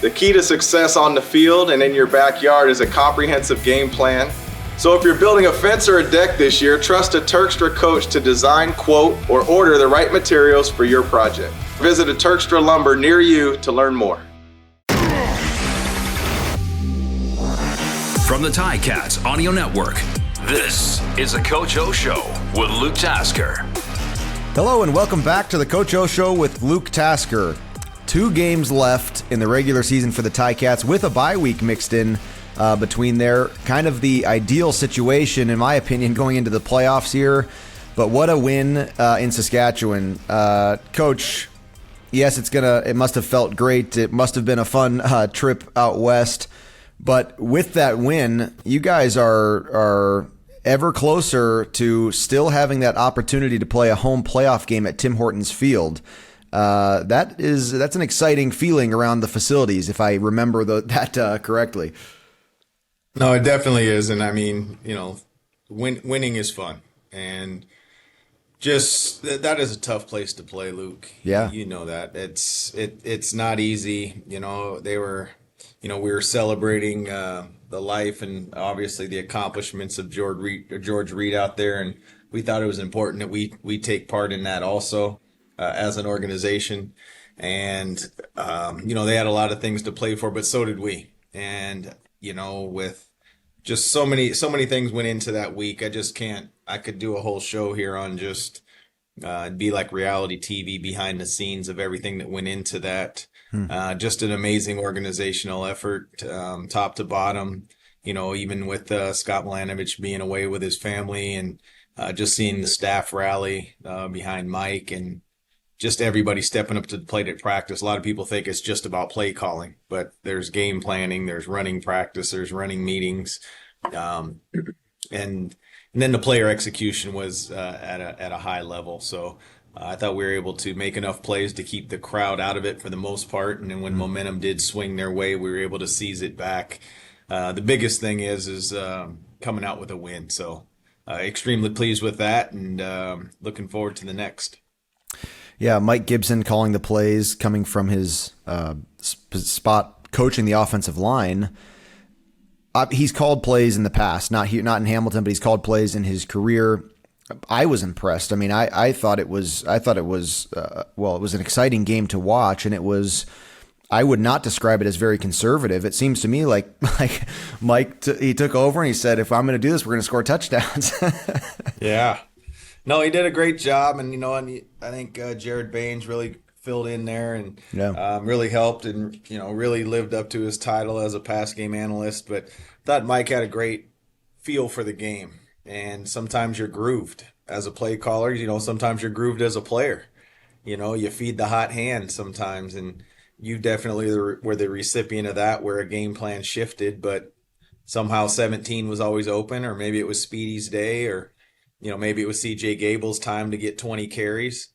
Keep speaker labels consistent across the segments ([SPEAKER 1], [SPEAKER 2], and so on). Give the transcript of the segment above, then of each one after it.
[SPEAKER 1] The key to success on the field and in your backyard is a comprehensive game plan. So if you're building a fence or a deck this year, trust a Turkstra coach to design, quote, or order the right materials for your project. Visit a Turkstra Lumber near you to learn more.
[SPEAKER 2] From the Ticats Audio Network, this is the Coach O Show with Luke Tasker.
[SPEAKER 3] Hello and welcome back to the Coach O Show with Luke Tasker. 2 games left in the regular season for the Ticats with a bye week mixed in between there. Kind of the ideal situation, in my opinion, going into the playoffs here. But what a win in Saskatchewan. Coach, yes, it must have felt great. It must have been a fun trip out west. But with that win, you guys are ever closer to still having that opportunity to play a home playoff game at Tim Hortons Field. That's an exciting feeling around the facilities, if I remember that correctly.
[SPEAKER 4] No, it definitely is. And I mean, winning is fun. And just that is a tough place to play, Luke.
[SPEAKER 3] Yeah.
[SPEAKER 4] You know that. It's not easy. We were celebrating the life and obviously the accomplishments of George Reed out there. And we thought it was important that we take part in that also as an organization. And, they had a lot of things to play for, but so did we. And, with just so many things went into that week. I could do a whole show here on just, it'd be like reality TV behind the scenes of everything that went into that. Just an amazing organizational effort, top to bottom, even with Scott Milanovich being away with his family and just seeing the staff rally behind Mike and just everybody stepping up to the plate at practice. A lot of people think it's just about play calling, but there's game planning, there's running practice, there's running meetings. And then the player execution was at a high level. So I thought we were able to make enough plays to keep the crowd out of it for the most part. And then when momentum did swing their way, we were able to seize it back. The biggest thing is coming out with a win. So extremely pleased with that and looking forward to the next.
[SPEAKER 3] Yeah, Mike Gibson calling the plays, coming from his spot coaching the offensive line. He's called plays in the past, not in Hamilton, but he's called plays in his career. I was impressed. I mean, I thought it was it was an exciting game to watch, and I would not describe it as very conservative. It seems to me like Mike he took over and he said, if I'm going to do this, we're going to score touchdowns.
[SPEAKER 4] Yeah. No, he did a great job, and I think Jared Baines really filled in there and really helped and really lived up to his title as a pass game analyst. But thought Mike had a great feel for the game, and sometimes you're grooved as a play caller. Sometimes you're grooved as a player. You feed the hot hand sometimes, and you definitely were the recipient of that, where a game plan shifted, but somehow 17 was always open, or maybe it was Speedy's day, or maybe it was C.J. Gable's time to get 20 carries.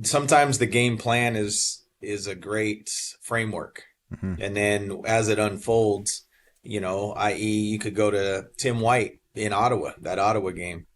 [SPEAKER 4] Sometimes the game plan is a great framework. Mm-hmm. And then as it unfolds, i.e. you could go to Tim White in Ottawa, that Ottawa game,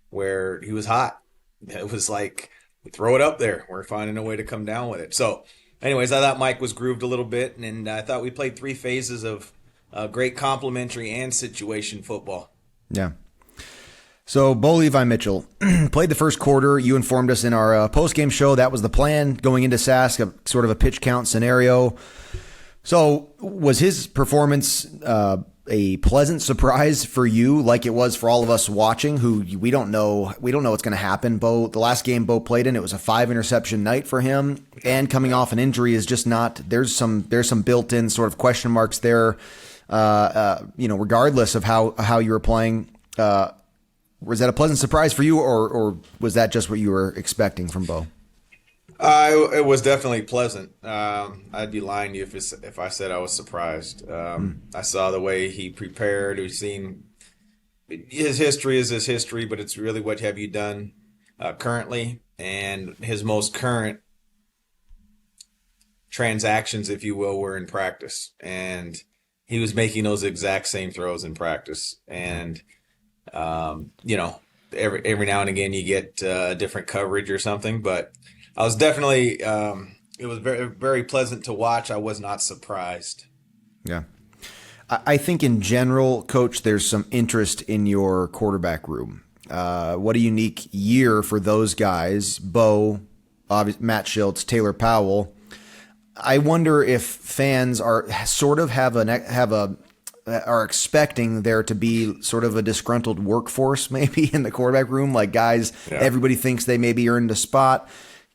[SPEAKER 4] where he was hot. It was like, throw it up there. We're finding a way to come down with it. So anyways, I thought Mike was grooved a little bit, and I thought we played 3 phases of great complementary and situation football.
[SPEAKER 3] Yeah. So Bo Levi Mitchell played the first quarter. You informed us in our post-game show that was the plan going into Sask, sort of a pitch count scenario. So was his performance a pleasant surprise for you, like it was for all of us watching, who we don't know what's going to happen? Bo, the last game Bo played in, it was a 5-interception night for him, and coming off an injury is just not. There's some built-in sort of question marks there. Regardless of how you were playing. Was that a pleasant surprise for you, or was that just what you were expecting from Bo?
[SPEAKER 4] It was definitely pleasant. I'd be lying to you if I said I was surprised. I saw the way he prepared. We've seen his history is his history, but it's really what have you done currently, and his most current transactions, if you will, were in practice, and he was making those exact same throws in practice, and every now and again you get different coverage or something, but I was definitely It was very, very pleasant to watch. I was not surprised.
[SPEAKER 3] Yeah. I think in general, Coach, there's some interest in your quarterback room. What a unique year for those guys, Bo, Matt Schiltz, Taylor Powell. I wonder if fans are sort of are expecting there to be sort of a disgruntled workforce maybe in the quarterback room, like guys, everybody thinks they maybe earned a spot.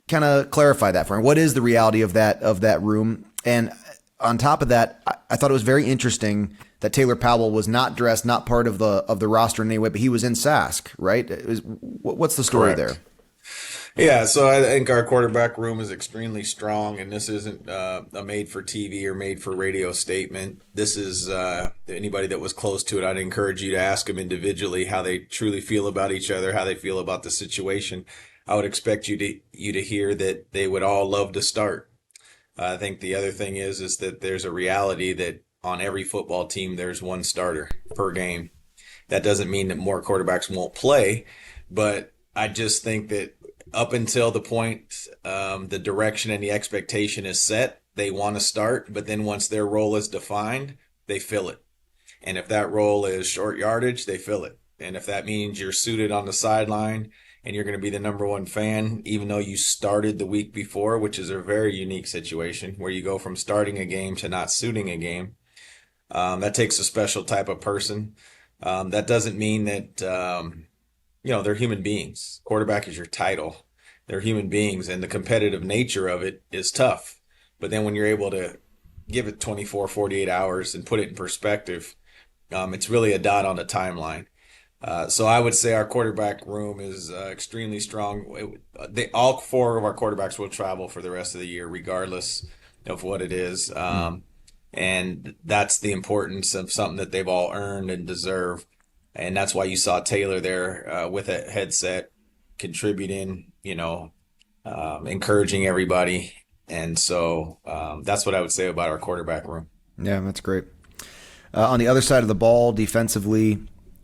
[SPEAKER 3] Kind of clarify that for me. What is the reality of that room? And on top of that, I thought it was very interesting that Taylor Powell was not dressed, not part of the roster in any way, but he was in Sask, right? What's the story there?
[SPEAKER 4] Yeah, so I think our quarterback room is extremely strong, and this isn't a made-for-TV or made-for-radio statement. This is anybody that was close to it. I'd encourage you to ask them individually how they truly feel about each other, how they feel about the situation. I would expect you to hear that they would all love to start. I think the other thing is that there's a reality that on every football team there's one starter per game. That doesn't mean that more quarterbacks won't play, but I just think that up until the point the direction and the expectation is set, they want to start, but then once their role is defined, they fill it. And if that role is short yardage, they fill it. And if that means you're suited on the sideline and you're going to be the number one fan, even though you started the week before, which is a very unique situation where you go from starting a game to not suiting a game, that takes a special type of person. That doesn't mean that they're human beings. Quarterback is your title. They're human beings, and the competitive nature of it is tough. But then when you're able to give it 24, 48 hours and put it in perspective, it's really a dot on the timeline. So I would say our quarterback room is extremely strong. All four of our quarterbacks will travel for the rest of the year, regardless of what it is. And that's the importance of something that they've all earned and deserve. And that's why you saw Taylor there with a headset contributing, encouraging everybody. And so that's what I would say about our quarterback room.
[SPEAKER 3] Yeah, that's great. On the other side of the ball, defensively,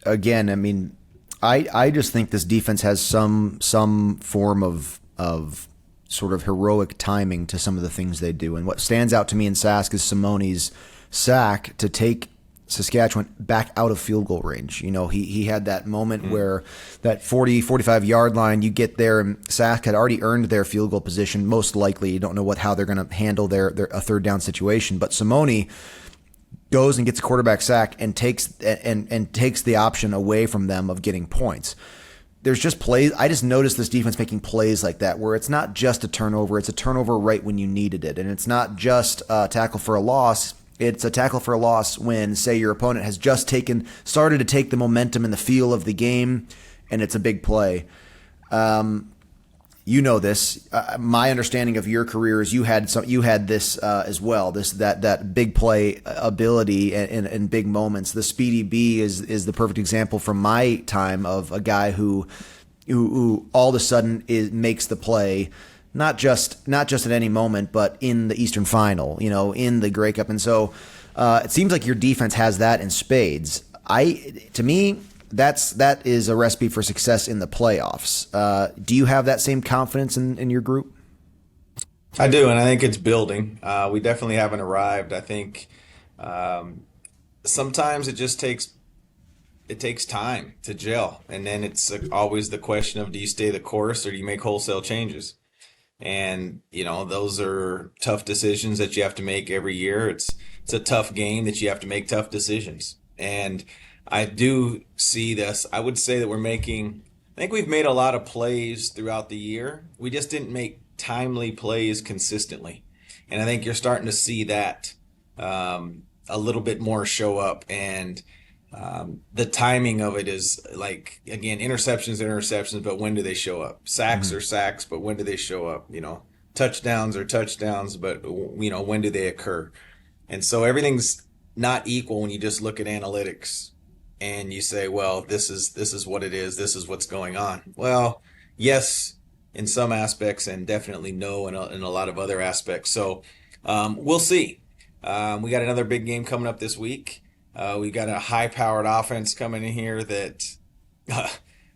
[SPEAKER 3] again, I mean, I just think this defense has some form of sort of heroic timing to some of the things they do. And what stands out to me in Sask is Simone's sack to take Saskatchewan back out of field goal range. He had that moment where that 40, 45-yard line, you get there, and Sask had already earned their field goal position, most likely. You don't know how they're going to handle a third down situation. But Simone goes and gets a quarterback sack and takes the option away from them of getting points. There's just plays. I just noticed this defense making plays like that where it's not just a turnover. It's a turnover right when you needed it. And it's not just a tackle for a loss. It's a tackle for a loss when, say, your opponent has just started to take the momentum and the feel of the game, and it's a big play. You know this. My understanding of your career is you had this as well. That big play ability and big moments. The Speedy B is the perfect example from my time of a guy who all of a sudden makes the play. Not just at any moment, but in the Eastern Final, in the Grey Cup. And so it seems like your defense has that in spades. To me, that is a recipe for success in the playoffs. Do you have that same confidence in your group?
[SPEAKER 4] I do, and I think it's building. We definitely haven't arrived. I think sometimes it just takes time to gel. And then it's always the question of, do you stay the course or do you make wholesale changes? And, those are tough decisions that you have to make every year. It's a tough game that you have to make tough decisions. And I do see this. I would say that I think we've made a lot of plays throughout the year. We just didn't make timely plays consistently. And I think you're starting to see that a little bit more show up. And the timing of it is like, again, interceptions are interceptions, but when do they show up? Sacks are sacks, but when do they show up? Touchdowns are touchdowns, but when do they occur? And so everything's not equal when you just look at analytics and you say, well, this is what it is. This is what's going on. Well, yes, in some aspects, and definitely no in a lot of other aspects. So we'll see. We got another big game coming up this week. We got a high-powered offense coming in here that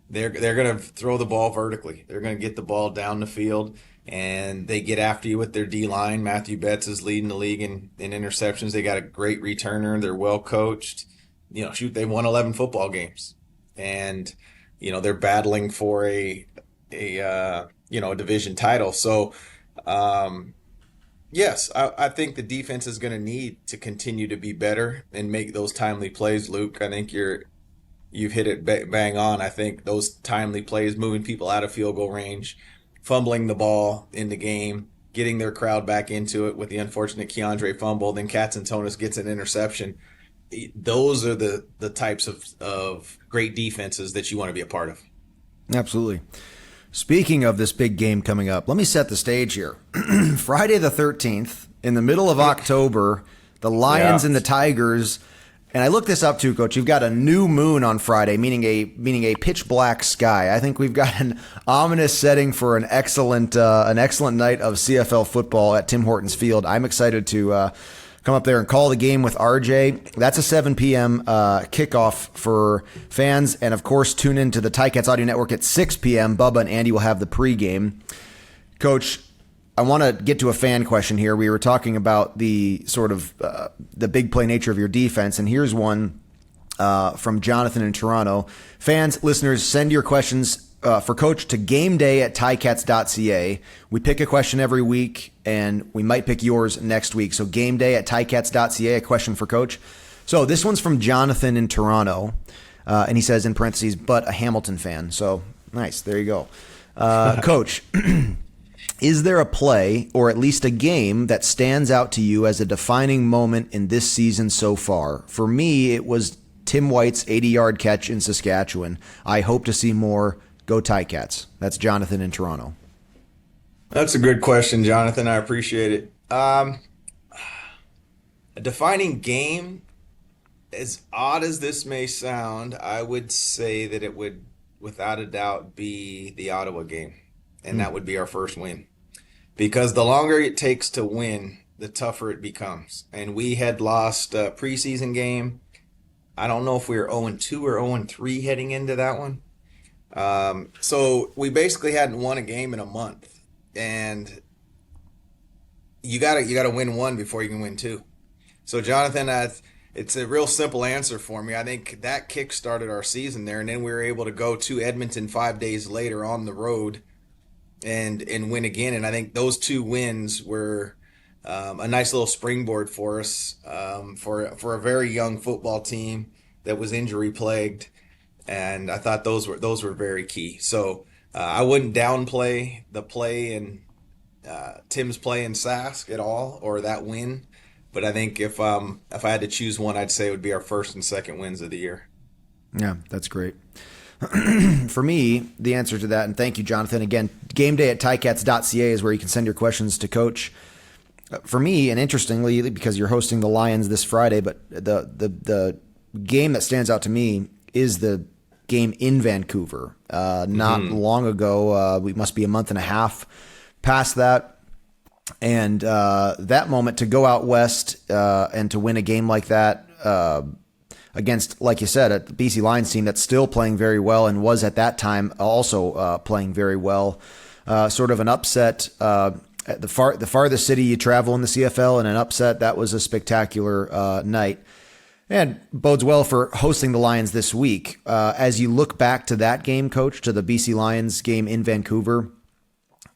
[SPEAKER 4] they're going to throw the ball vertically. They're going to get the ball down the field, and they get after you with their D-line. Matthew Betts is leading the league in interceptions. They got a great returner. They're well coached. They won 11 football games, and they're battling for a division title. So yes, I think the defense is going to need to continue to be better and make those timely plays. Luke, I think you've hit it bang on. I think those timely plays, moving people out of field goal range, fumbling the ball in the game, getting their crowd back into it with the unfortunate Keandre fumble, then Katsantonis gets an interception. Those are the types of great defenses that you want to be a part of.
[SPEAKER 3] Absolutely. Speaking of this big game coming up, let me set the stage here. Friday the 13th, in the middle of October, the Lions and the Tigers. And I looked this up too, Coach. You've got a new moon on Friday, meaning a pitch black sky. I think we've got an ominous setting for an excellent night of CFL football at Tim Hortons Field. I'm excited to come up there and call the game with RJ. That's a 7 p.m. Kickoff for fans. And, of course, tune into the Ticats Audio Network at 6 p.m. Bubba and Andy will have the pregame. Coach, I want to get to a fan question here. We were talking about the sort of the big play nature of your defense, and here's one from Jonathan in Toronto. Fans, listeners, send your questions for Coach to gameday@ticats.ca. We pick a question every week, and we might pick yours next week. So gameday@ticats.ca, a question for Coach. So this one's from Jonathan in Toronto, and he says in parentheses, but a Hamilton fan. So nice, there you go. Coach, is there a play or at least a game that stands out to you as a defining moment in this season so far? For me, it was Tim White's 80-yard catch in Saskatchewan. I hope to see more. Go Ticats. That's Jonathan in Toronto.
[SPEAKER 4] That's a good question, Jonathan. I appreciate it. A defining game, as odd as this may sound, I would say that it would, without a doubt, be the Ottawa game. And that would be our first win. Because the longer it takes to win, the tougher it becomes. And we had lost a preseason game. I don't know if we were 0-2 or 0-3 heading into that one. So we basically hadn't won a game in a month, and you gotta win one before you can win two. So Jonathan, it's a real simple answer for me. I think that kick started our season there, and then we were able to go to Edmonton 5 days later on the road and win again. And I think those two wins were a nice little springboard for us for a very young football team that was injury plagued. And I thought those were very key. So I wouldn't downplay the play in Tim's play in Sask at all, or that win. But I think if I had to choose one, I'd say it would be our first and second wins of the year.
[SPEAKER 3] Yeah, that's great. For me, the answer to that, and thank you, Jonathan. Again, gameday@ticats.ca is where you can send your questions to Coach. For me, and interestingly, because you're hosting the Lions this Friday, but the game that stands out to me is the game in Vancouver. Not long ago, we must be a month and a half past that. And that moment to go out west and to win a game like that against, like you said, a BC Lions team that's still playing very well and was at that time also playing very well. Sort of an upset at the farthest city you travel in the CFL, and an upset. That was a spectacular night. And bodes well for hosting the Lions this week. As you look back to that game, Coach, to the BC Lions game in Vancouver,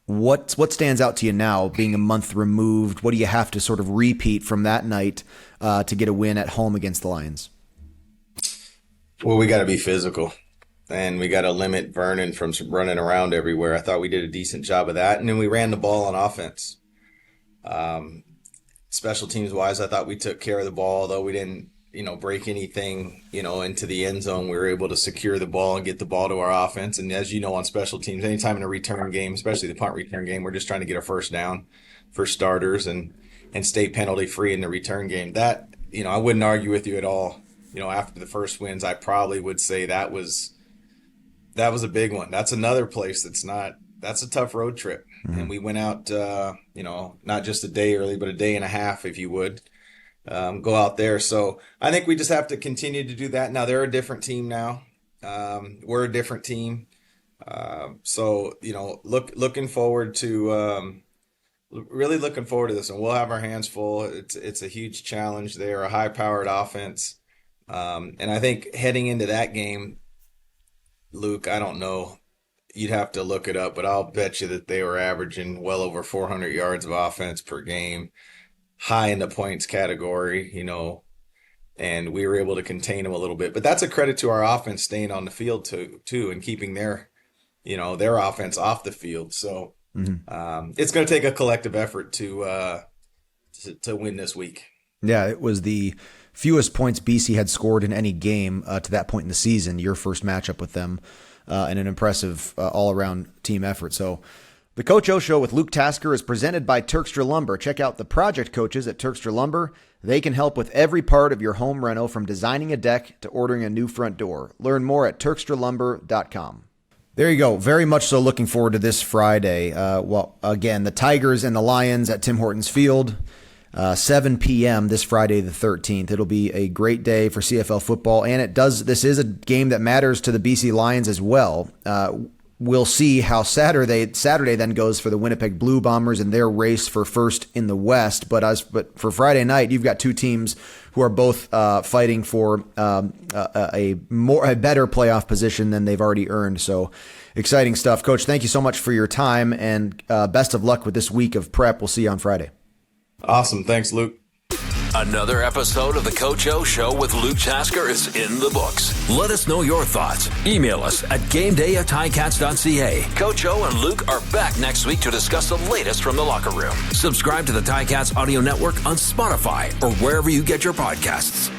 [SPEAKER 3] what stands out to you now, being a month removed? What do you have to sort of repeat from that night to get a win at home against the Lions?
[SPEAKER 4] Well, we got to be physical, and we got to limit Vernon from running around everywhere. I thought we did a decent job of that, and then we ran the ball on offense. Special teams wise, I thought we took care of the ball, although we didn't break anything, into the end zone. We were able to secure the ball and get the ball to our offense. And as you know, on special teams, anytime in a return game, especially the punt return game, we're just trying to get our first down for starters and stay penalty free in the return game. That, I wouldn't argue with you at all. After the first wins, I probably would say that was a big one. That's another place that's a tough road trip. Mm-hmm. And we went out, not just a day early, but a day and a half, if you would. Go out there. So I think we just have to continue to do that. Now they're a different team now. We're a different team. So, looking forward to really looking forward to this one. We'll have our hands full. It's a huge challenge. They are a high-powered offense. And I think heading into that game, Luke, I don't know. You'd have to look it up, but I'll bet you that they were averaging well over 400 yards of offense per game, high in the points category, and we were able to contain them a little bit. But that's a credit to our offense staying on the field too, and keeping their offense off the field. So it's going to take a collective effort to win this week.
[SPEAKER 3] Yeah, it was the fewest points BC had scored in any game to that point in the season, your first matchup with them, and an impressive all-around team effort. So the Coach O Show with Luke Tasker is presented by Terkstra Lumber. Check out the project coaches at Terkstra Lumber. They can help with every part of your home reno, from designing a deck to ordering a new front door. Learn more at terkstralumber.com. There you go. Very much so looking forward to this Friday. Again, the Tigers and the Lions at Tim Hortons Field, 7 p.m. this Friday the 13th. It'll be a great day for CFL football, and this is a game that matters to the BC Lions as well. We'll see how Saturday then goes for the Winnipeg Blue Bombers and their race for first in the West. But for Friday night, you've got two teams who are both fighting for a better playoff position than they've already earned. So exciting stuff. Coach, thank you so much for your time, and best of luck with this week of prep. We'll see you on Friday.
[SPEAKER 4] Awesome. Thanks, Luke.
[SPEAKER 2] Another episode of the Coach O Show with Luke Tasker is in the books. Let us know your thoughts. Email us at gameday@ticats.ca. Coach O and Luke are back next week to discuss the latest from the locker room. Subscribe to the Ticats Audio Network on Spotify or wherever you get your podcasts.